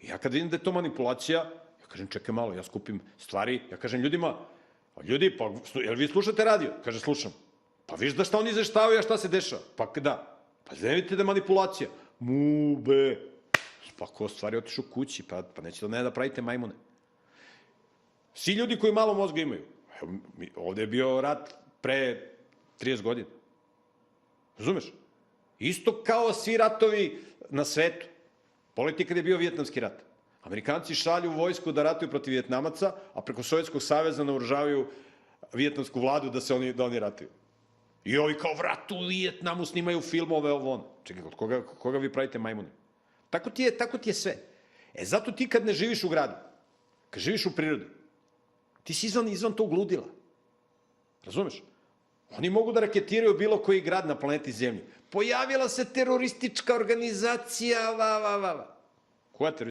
I ja kad vidim da je to manipulacija, ja kažem, čekaj malo, ja skupim stvari, ja kažem ljudima, ljudi, pa, jel vi slušate radio? Kaže, slušam. Pa viš da šta oni izveštavaju, a šta se dešava? Pa da. Pa ne vidite da je manipulacija. Pa ko stvari otišu kući, pa neće da pravite majmune. Svi ljudi koji malo mozga imaju. Ovde je bio rat pre 30 godina. Razumeš? Isto kao svi ratovi na svetu. Pogledajte kad je bio Vijetnamski rat. Amerikanci šalju vojsku da ratuju protiv Vijetnamaca, a preko Sovjetskog saveza naoružavaju vijetnamsku vladu da oni ratuju. I ovi kao vrat u Vijetnamu snimaju filmove ovo ono. Čekaj, od koga vi pravite majmune? Tako ti je sve. Zato ti kad ne živiš u gradu, kad živiš u prirodi, ti si izvan tog ludila. Razumeš? Oni mogu da raketiraju bilo koji grad na planeti Zemlji. Pojavila se teroristička organizacija, Koja teroristička?